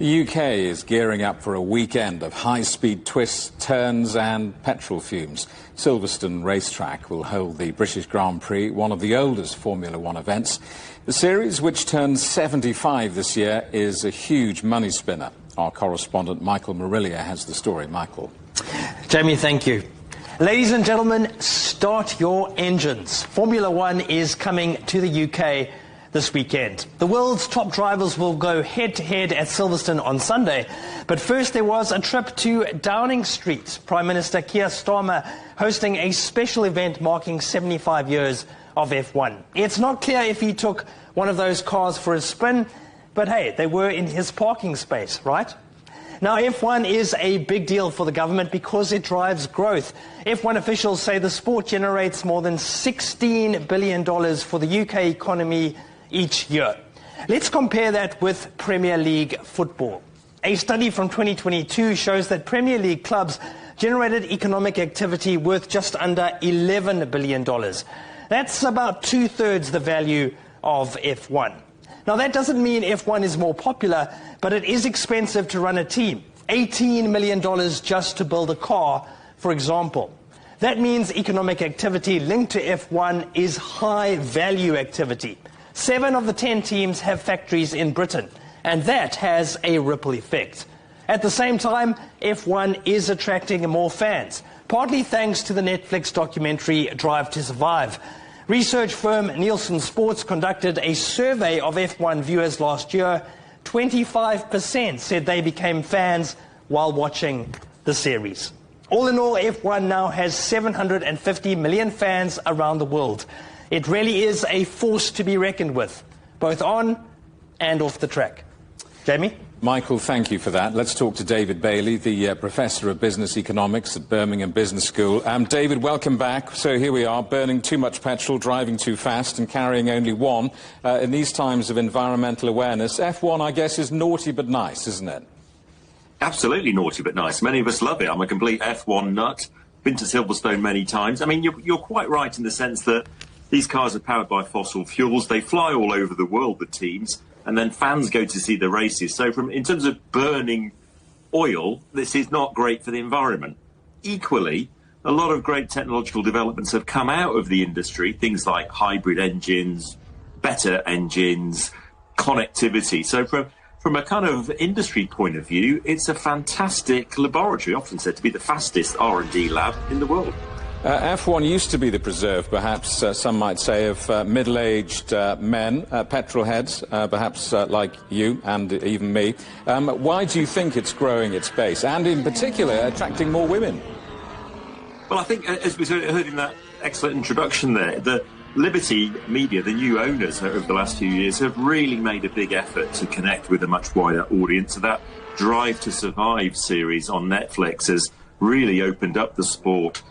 The UK is gearing up for a weekend of high-speed twists, turns and petrol fumes. Silverstone Racetrack will hold the British Grand Prix, one of the oldest Formula One events. The series, which turns 75 this year, is a huge money spinner. Our correspondent Michael Marillier has the story. Michael. Jamie, thank you. Ladies and gentlemen, start your engines. Formula One is coming to the UK this weekend. The world's top drivers will go head-to-head at Silverstone on Sunday. But first there was a trip to Downing Street. Prime Minister Keir Starmer hosting a special event marking 75 years of F1. It's not clear if he took one of those cars for a spin, but hey, they were in his parking space, right? Now, F1 is a big deal for the government because it drives growth. F1 officials say the sport generates more than $16 billion for the UK economy each year. Let's compare that with Premier League football. A study from 2022 shows that Premier League clubs generated economic activity worth just under $11 billion. That's about two-thirds the value of F1. Now, that doesn't mean F1 is more popular, but it is expensive to run a team. $18 million just to build a car, for example. That means economic activity linked to F1 is high-value activity. 7 of the 10 teams have factories in Britain, and that has a ripple effect. At the same time, F1 is attracting more fans, partly thanks to the Netflix documentary Drive to Survive. Research firm Nielsen Sports conducted a survey of F1 viewers last year. 25% said they became fans while watching the series. All in all, F1 now has 750 million fans around the world. It really is a force to be reckoned with, both on and off the track. Jamie? Michael, thank you for that. Let's talk to David Bailey, the Professor of Business Economics at Birmingham Business School. David, welcome back. So here we are, burning too much petrol, driving too fast and carrying only one. In these times of environmental awareness, F1, I guess, is naughty but nice, isn't it? Absolutely naughty but nice. Many of us love it. I'm a complete F1 nut. Been to Silverstone many times. I mean, you're quite right in the sense that these cars are powered by fossil fuels. They fly all over the world, the teams, and then fans go to see the races. So in terms of burning oil, this is not great for the environment. Equally, a lot of great technological developments have come out of the industry, things like hybrid engines, better engines, connectivity. So from a kind of industry point of view, it's a fantastic laboratory, often said to be the fastest R&D lab in the world. F1 used to be the preserve, perhaps some might say, of middle-aged men, petrol heads, perhaps like you and even me. Why do you think it's growing its base, and in particular attracting more women? Well, I think, as we heard in that excellent introduction there, the Liberty Media, the new owners over the last few years, have really made a big effort to connect with a much wider audience. So that Drive to Survive series on Netflix has really opened up the sport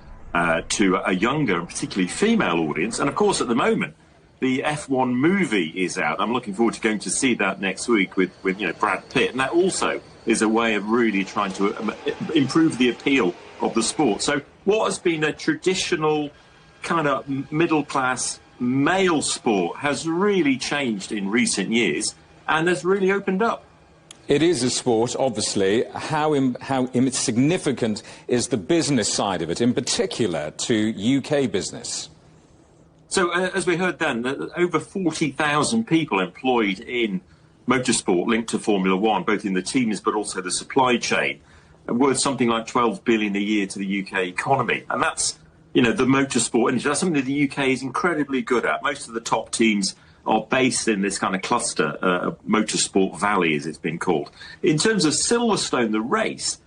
to a younger and particularly female audience. And of course, at the moment, the F1 movie is out. I'm looking forward to going to see that next week with Brad Pitt. And that also is a way of really trying to improve the appeal of the sport. So what has been a traditional kind of middle-class male sport has really changed in recent years and has really opened up. It is a sport, obviously. How significant is the business side of it, in particular to UK business? So, as we heard then, over 40,000 people employed in motorsport linked to Formula One, both in the teams but also the supply chain, worth something like $12 billion a year to the UK economy. And that's, the motorsport industry. That's something that the UK is incredibly good at. Most of the top teams are based in this kind of cluster, Motorsport Valley, as it's been called. In terms of Silverstone, the race,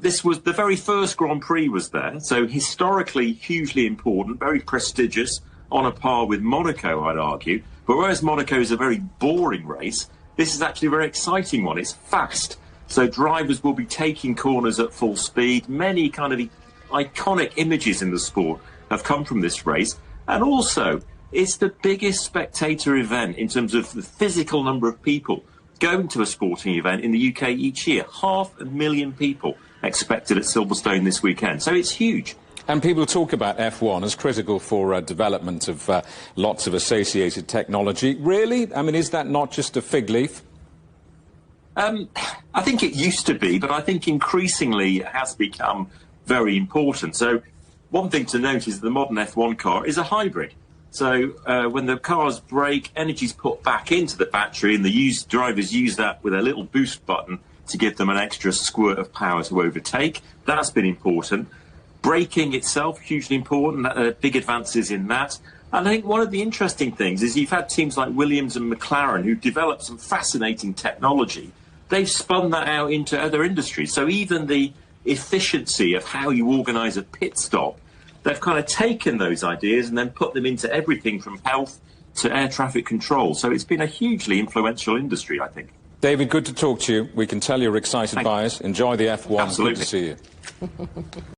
this was the very first Grand Prix was there, so historically hugely important, very prestigious, on a par with Monaco, I'd argue. But whereas Monaco is a very boring race, this is actually a very exciting one. It's fast, so drivers will be taking corners at full speed. Many kind of iconic images in the sport have come from this race, and also it's the biggest spectator event in terms of the physical number of people going to a sporting event in the UK each year. 500,000 people expected at Silverstone this weekend. So it's huge. And people talk about F1 as critical for development of lots of associated technology. Really? I mean, is that not just a fig leaf? I think it used to be, but I think increasingly it has become very important. So one thing to note is the modern F1 car is a hybrid. So when the cars brake, energy's put back into the battery, and the drivers use that with a little boost button to give them an extra squirt of power to overtake. That's been important. Braking itself, hugely important, big advances in that. And I think one of the interesting things is you've had teams like Williams and McLaren who developed some fascinating technology. They've spun that out into other industries. So even the efficiency of how you organise a pit stop, they've kind of taken those ideas and then put them into everything from health to air traffic control. So it's been a hugely influential industry, I think. David, good to talk to you. We can tell you're excited by it. Enjoy the F1. Absolutely. Good to see you.